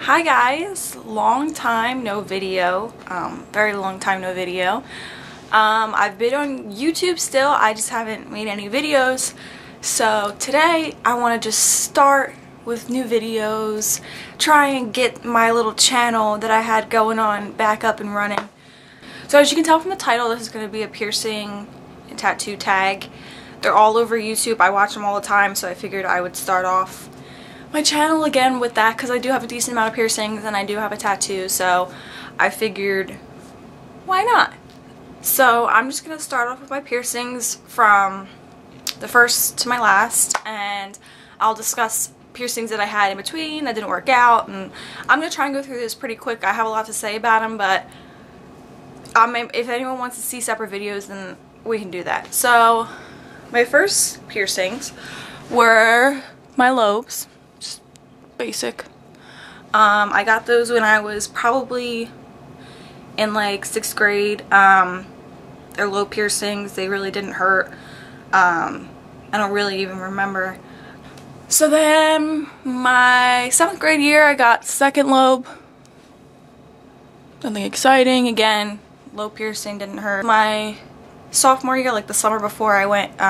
Hi guys, long time no video, very long time no video. I've been on YouTube still, I just haven't made any videos. So today I want to just start with new videos, try and get my little channel that I had going on back up and running. So as you can tell from the title, this is going to be a piercing and tattoo tag. They're all over YouTube, I watch them all the time, so I figured I would start off my channel again with that because I do have a decent amount of piercings and I do have a tattoo, so I figured why not? So I'm just gonna start off with my piercings from the first to my last, and I'll discuss piercings that I had in between that didn't work out, and I'm gonna try and go through this pretty quick. I have a lot to say about them, but if anyone wants to see separate videos, then we can do that. So my first piercings were my lobes. Basic. I got those when I was probably in like 6th grade. They're lobe piercings. They really didn't hurt. I don't really even remember. So then my 7th grade year I got 2nd lobe. Nothing exciting. Again, lobe piercing didn't hurt. My sophomore year, like the summer before I went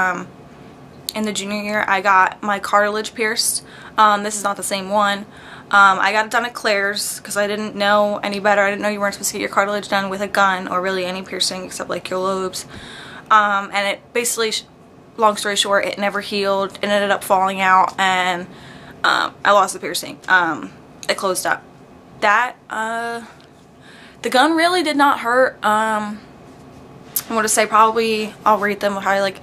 in the junior year, I got my cartilage pierced. This is not the same one. I got it done at Claire's because I didn't know any better. I didn't know you weren't supposed to get your cartilage done with a gun or really any piercing except like your lobes. And it basically, long story short, it never healed. It ended up falling out and I lost the piercing. It closed up. The gun really did not hurt. I'm going to say probably I'll rate them probably like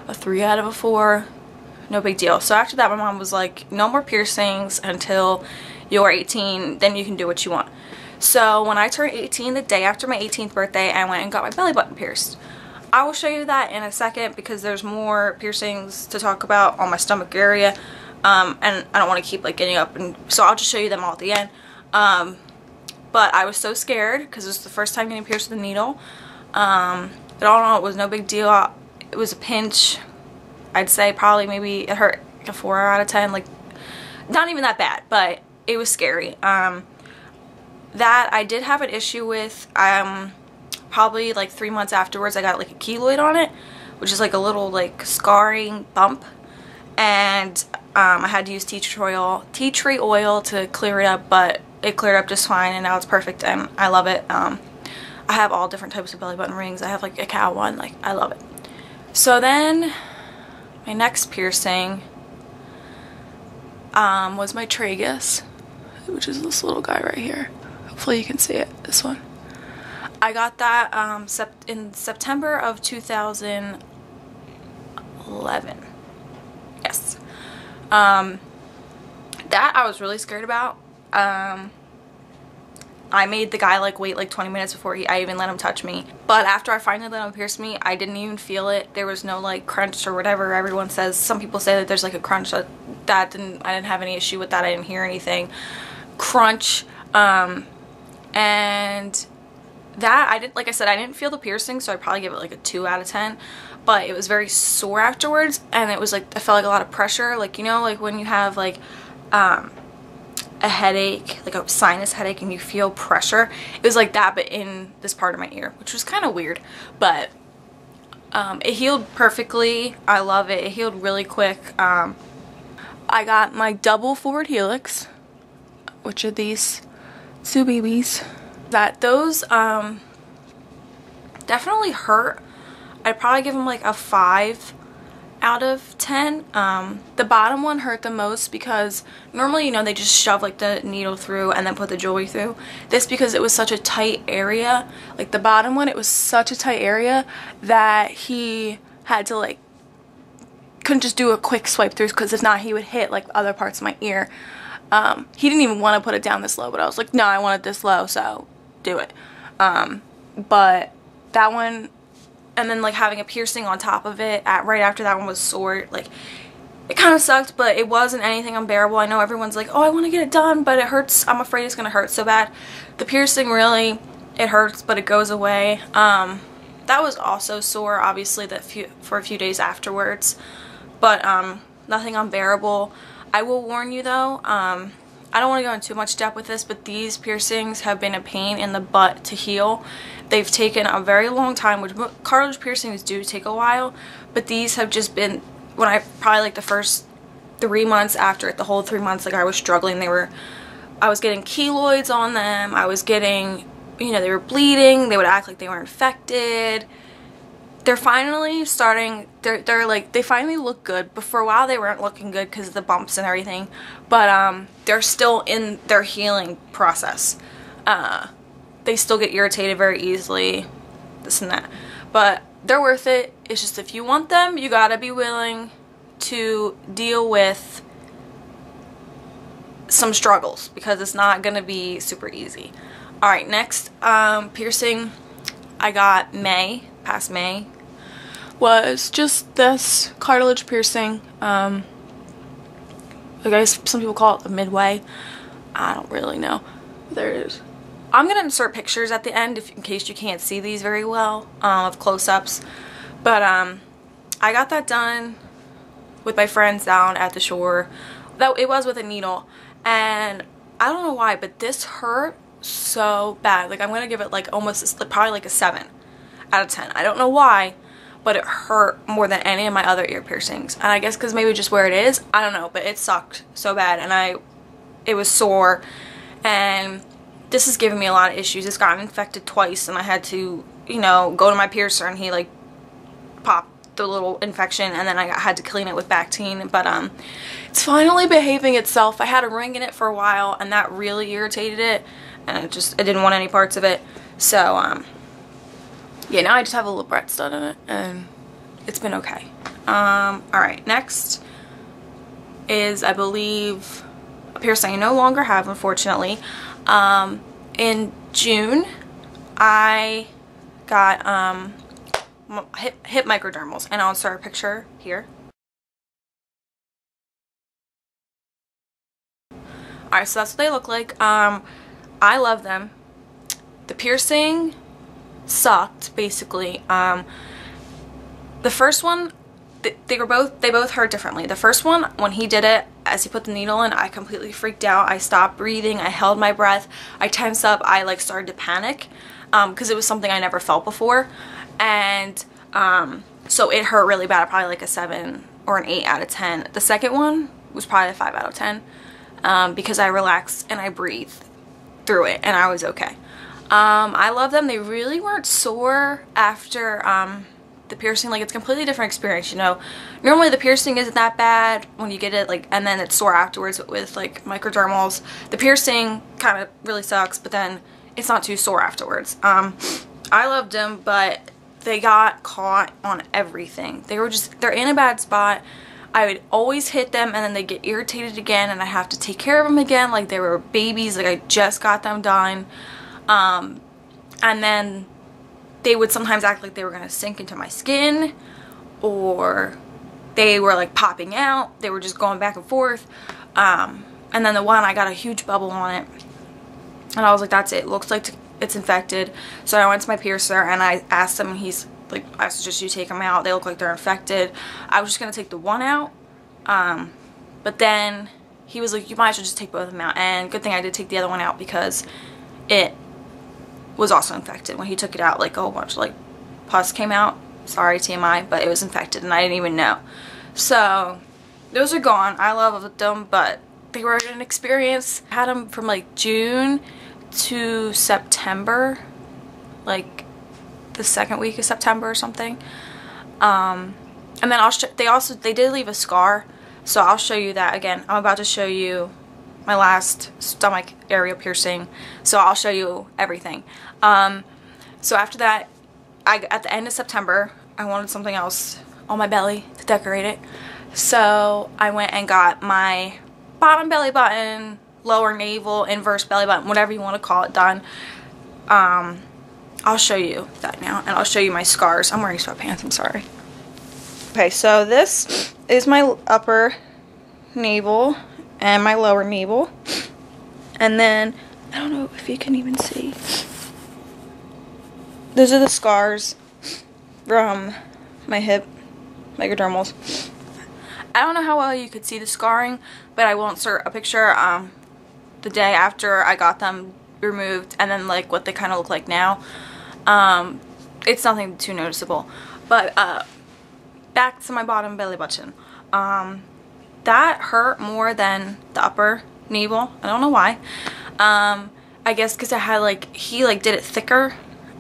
a 3 out of a 4. No big deal. So after that, my mom was like, no more piercings until you're 18, then you can do what you want. So when I turned 18, the day after my 18th birthday, I went and got my belly button pierced. I will show you that in a second because there's more piercings to talk about on my stomach area, and I don't want to keep like getting up, and so I'll just show you them all at the end. But I was so scared because it was the first time getting pierced with a needle. But all in all, it was no big deal. It was a pinch. I'd say probably maybe it hurt like a 4 out of 10, like not even that bad, but it was scary. That I did have an issue with. Probably like 3 months afterwards I got like a keloid on it, which is like a little like scarring bump, and I had to use tea tree oil to clear it up, but it cleared up just fine and now it's perfect and I love it. I have all different types of belly button rings. I have like a cow one, like I love it. So then my next piercing was my tragus, which is this little guy right here. Hopefully you can see it, this one. I got that in September of 2011. Yes. That I was really scared about. I made the guy like wait like 20 minutes before I even let him touch me. But after I finally let him pierce me, I didn't even feel it. There was no like crunch or whatever everyone says. Some people say that there's like a crunch. I didn't have any issue with that. I didn't hear anything. Crunch. And that I didn't, like I said, I didn't feel the piercing, so I'd probably give it like a 2 out of 10. But it was very sore afterwards, and it was like I felt like a lot of pressure, like, you know, like when you have like a headache, like a sinus headache, and you feel pressure. It was like that, but in this part of my ear, which was kind of weird. But it healed perfectly. I love it. It healed really quick. I got my double forward helix, which are these 2 babies. Those definitely hurt. I'd probably give them like a 5 out of 10. The bottom one hurt the most because normally, you know, they just shove like the needle through and then put the jewelry through. This, because it was such a tight area, like the bottom one, it was such a tight area that he had to like, couldn't just do a quick swipe through, because if not he would hit like other parts of my ear. He didn't even want to put it down this low, but I was like, no, I want it this low, so do it. But that one, and then like having a piercing on top of it right after that one was sore, like it kind of sucked, but it wasn't anything unbearable. I know everyone's like, oh, I want to get it done, but it hurts. I'm afraid it's gonna hurt so bad. The piercing, really, it hurts, but it goes away. That was also sore, obviously, for a few days afterwards, but nothing unbearable. I will warn you though, I I don't want to go into too much depth with this, but these piercings have been a pain in the butt to heal. They've taken a very long time, which cartilage piercings do take a while, but these have just been, when I probably like the first 3 months after it, the whole 3 months, like I was struggling. I was getting keloids on them. I was getting, you know, they were bleeding. They would act like they were infected. They're finally starting, they're like, they finally look good, but for a while they weren't looking good because of the bumps and everything, but they're still in their healing process. They still get irritated very easily, this and that, but they're worth it. It's just, if you want them, you gotta be willing to deal with some struggles, because it's not gonna be super easy. Alright, next piercing I got past May, was just this cartilage piercing. I guess some people call it the midway. I don't really know. There it is. I'm gonna insert pictures at the end in case you can't see these very well, of close-ups. But I got that done with my friends down at the shore. It was with a needle, and I don't know why, but this hurt so bad. Like, I'm gonna give it like almost, probably like a 7 out of 10. I don't know why, but it hurt more than any of my other ear piercings. And I guess because maybe just where it is, I don't know, but it sucked so bad, and it was sore, and this is giving me a lot of issues. It's gotten infected twice, and I had to, you know, go to my piercer, and he like popped the little infection, and then I had to clean it with Bactine. But it's finally behaving itself. I had a ring in it for a while, and that really irritated it, and I didn't want any parts of it. So yeah, now I just have a little Brett's done in it, and it's been okay. Alright, next is, I believe, a piercing I no longer have, unfortunately. In June, I got hip microdermals, and I'll insert a picture here. Alright, so that's what they look like. I love them. The piercing sucked, basically. The first one, they both hurt differently. The first one, when he did it, as he put the needle in, I completely freaked out. I stopped breathing. I held my breath. I tensed up. I like started to panic because it was something I never felt before, and so it hurt really bad. Probably like a 7 or an 8 out of 10. The second one was probably a 5 out of 10 because I relaxed and I breathed through it, and I was okay. I love them. They really weren't sore after the piercing. Like, it's a completely different experience, you know. Normally the piercing isn't that bad when you get it, like, and then it's sore afterwards. With like microdermals, the piercing kind of really sucks, but then it's not too sore afterwards. I loved them, but they got caught on everything. They're in a bad spot. I would always hit them, and then they get irritated again, and I have to take care of them again like they were babies. Like, I just got them done. And then they would sometimes act like they were going to sink into my skin, or they were like popping out. They were just going back and forth. And then the one, I got a huge bubble on it, and I was like, that's it. Looks like it's infected. So I went to my piercer, and I asked him, and he's like, I suggest you take them out. They look like they're infected. I was just going to take the one out. But then he was like, you might as well just take both of them out. And good thing I did take the other one out, because it was also infected. When he took it out, like a whole bunch of like pus came out. Sorry, TMI, but it was infected, and I didn't even know. So those are gone. I love them, but they were an experience. I had them from like June to September, like the second week of September or something. And then they did leave a scar, so I'll show you that again. I'm about to show you my last stomach area piercing, so I'll show you everything. So after that, at the end of September, I wanted something else on my belly to decorate it, so I went and got my bottom belly button, lower navel, inverse belly button, whatever you want to call it, done. I'll show you that now, and I'll show you my scars. I'm wearing sweatpants, I'm sorry. Okay, so this is my upper navel and my lower navel, and then I don't know if you can even see, those are the scars from my hip microdermals. I don't know how well you could see the scarring, but I will insert a picture the day after I got them removed and then like what they kind of look like now. It's nothing too noticeable. But back to my bottom belly button. That hurt more than the upper navel. I don't know why. I guess because I had like, he like did it thicker,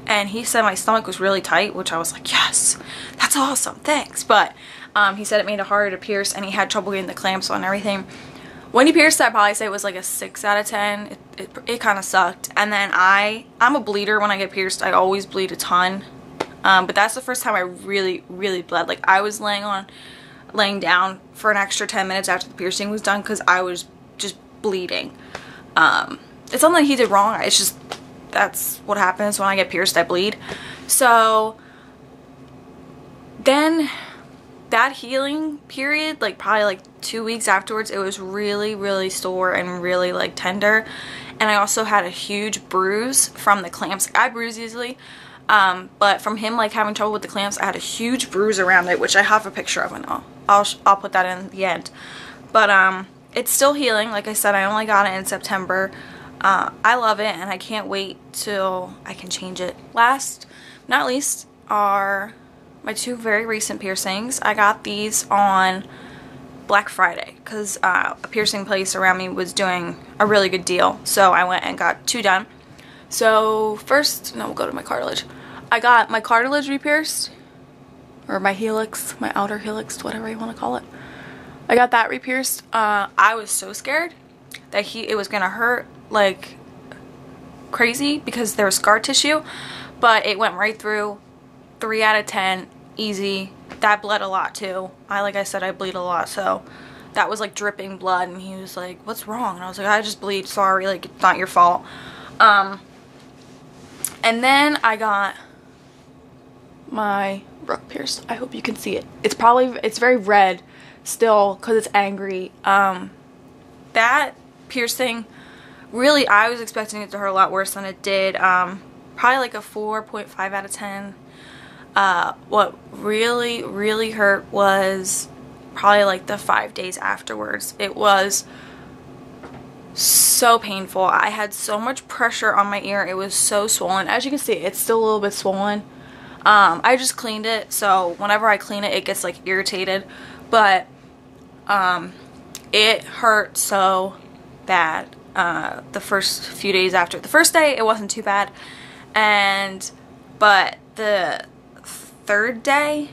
and he said my stomach was really tight, which I was like, yes, that's awesome, thanks. But he said it made it harder to pierce, and he had trouble getting the clamps on and everything. When he pierced, I'd probably say it was like a 6 out of 10. It kind of sucked. And then I'm a bleeder when I get pierced. I always bleed a ton. But that's the first time I really bled. Like, I was laying down for an extra 10 minutes after the piercing was done because I was just bleeding. It's something that he did wrong. It's just, that's what happens when I get pierced. I bleed. So then that healing period, like probably like 2 weeks afterwards, it was really sore and really like tender. And I also had a huge bruise from the clamps. I bruise easily, but from him like having trouble with the clamps, I had a huge bruise around it, which I have a picture of, and I'll put that in the end. But it's still healing. Like I said, I only got it in September. I love it, and I can't wait till I can change it. Last but not least are my 2 very recent piercings. I got these on Black Friday because a piercing place around me was doing a really good deal, so I went and got 2 done. So first, no, we'll go to my cartilage. I got my cartilage re-pierced, or my helix, my outer helix, whatever you want to call it. I got that re-pierced. I was so scared that it was gonna hurt like crazy because there was scar tissue, but it went right through. 3 out of 10, easy. That bled a lot too. Like I said, I bleed a lot, so that was like dripping blood, and he was like, what's wrong? And I was like, I just bleed, sorry, like it's not your fault. And then I got my rook pierced. I hope you can see it. It's very red still because it's angry. That piercing, really, I was expecting it to hurt a lot worse than it did. Probably like a 4.5 out of 10. What really hurt was probably like the 5 days afterwards. It was so painful. I had so much pressure on my ear. It was so swollen. As you can see, it's still a little bit swollen. I just cleaned it, so whenever I clean it, it gets like irritated. But it hurt so bad the first few days after. The first day, it wasn't too bad, but the 3rd day,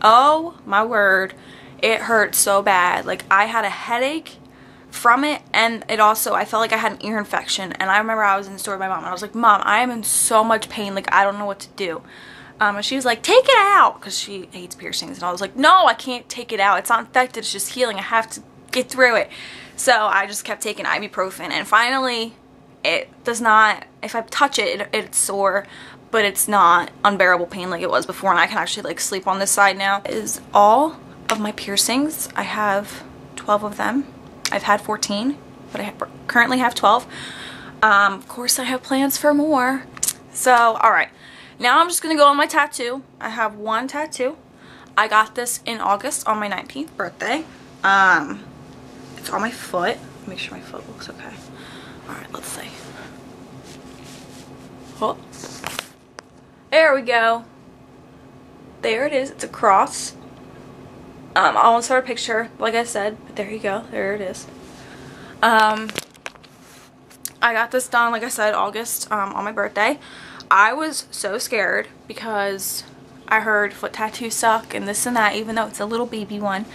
oh my word, it hurt so bad. Like, I had a headache from it, and it also, I felt like I had an ear infection. And I remember I was in the store with my mom, and I was like, Mom, I am in so much pain, like I don't know what to do. And she was like, take it out, because she hates piercings. And I was like, no, I can't take it out, it's not infected, it's just healing, I have to get through it. So I just kept taking ibuprofen, and finally it does not, if I touch it, it's sore, but it's not unbearable pain like it was before, and I can actually like sleep on this side now. That is all of my piercings. I have 12 of them. I've had 14, but I currently have 12. Of course, I have plans for more. So, alright. Now I'm just going to go on my tattoo. I have 1 tattoo. I got this in August on my 19th birthday. It's on my foot. Make sure my foot looks okay. Alright, let's see. Oh. There we go. There it is. It's a cross. I'll insert a picture, like I said, but there you go. There it is. I got this done, like I said, August, on my birthday. I was so scared because I heard foot tattoos suck and this and that, even though it's a little baby one.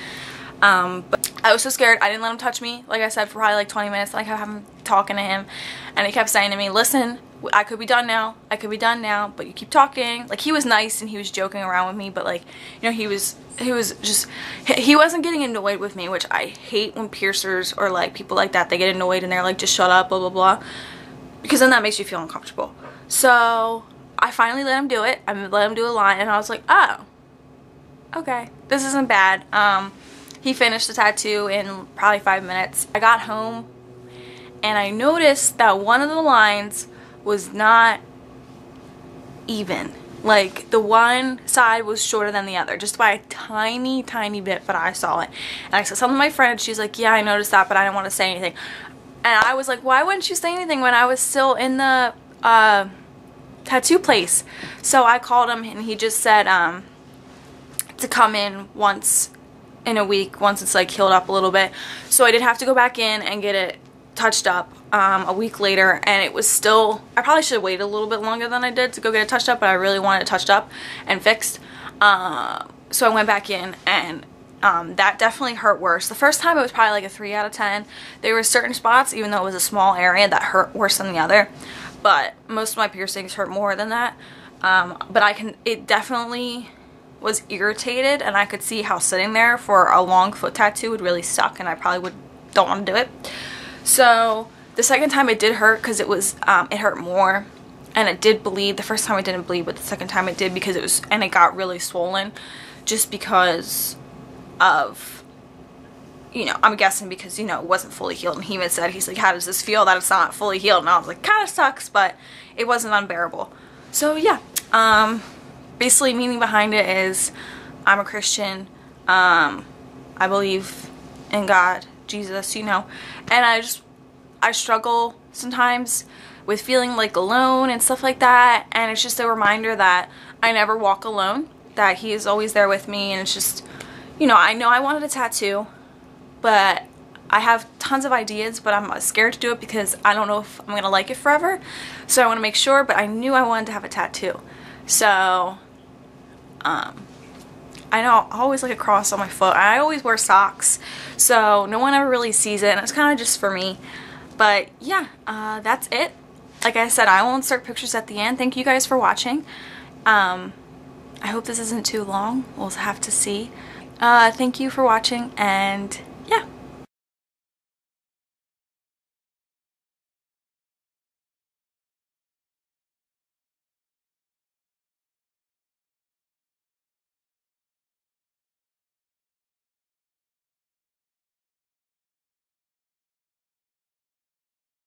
But I was so scared. I didn't let him touch me, like I said, for probably like 20 minutes. Like, I kept talking to him, and he kept saying to me, listen, I could be done now. I could be done now, but you keep talking. Like, he was nice and he was joking around with me, but like, you know, he wasn't getting annoyed with me, which I hate when piercers or like people like that, they get annoyed and they're like, just shut up, blah blah blah, because then that makes you feel uncomfortable. So I finally let him do it. I let him do a line, and I was like, oh, okay, this isn't bad. He finished the tattoo in probably 5 minutes. I got home and I noticed that one of the lines was not even. Like, the one side was shorter than the other, just by a tiny bit, but I saw it. And I said something to my friend, she's like, yeah, I noticed that, but I didn't want to say anything. And I was like, why wouldn't you say anything when I was still in the tattoo place? So I called him and he just said to come in once in a week once it's like healed up a little bit. So I did have to go back in and get it touched up a week later, and it was still, I probably should have waited a little bit longer than I did to go get it touched up, but I really wanted it touched up and fixed. So I went back in, and that definitely hurt worse. The first time it was probably like a 3 out of 10. There were certain spots, even though it was a small area, that hurt worse than the other, but most of my piercings hurt more than that. But it definitely was irritated, and I could see how sitting there for a long foot tattoo would really suck, and I probably don't want to do it. So the second time it did hurt because it hurt more, and it did bleed. The first time it didn't bleed, but the second time it did because it got really swollen, just because of, you know, I'm guessing because, you know, it wasn't fully healed. And he even said, he's like, how does this feel that it's not fully healed? And I was like, kind of sucks, but it wasn't unbearable. So yeah, basically meaning behind it is I'm a Christian. I believe in God, Jesus, you know, and I struggle sometimes with feeling like alone and stuff like that, and it's just a reminder that I never walk alone, that he is always there with me. And it's just, you know I wanted a tattoo, but I have tons of ideas, but I'm scared to do it because I don't know if I'm gonna like it forever, so I want to make sure. But I knew I wanted to have a tattoo, so I know I always like a cross on my foot. I always wear socks, so no one ever really sees it, and it's kind of just for me. But yeah, that's it. Like I said, I will insert pictures at the end. Thank you guys for watching. I hope this isn't too long. We'll have to see. Thank you for watching, and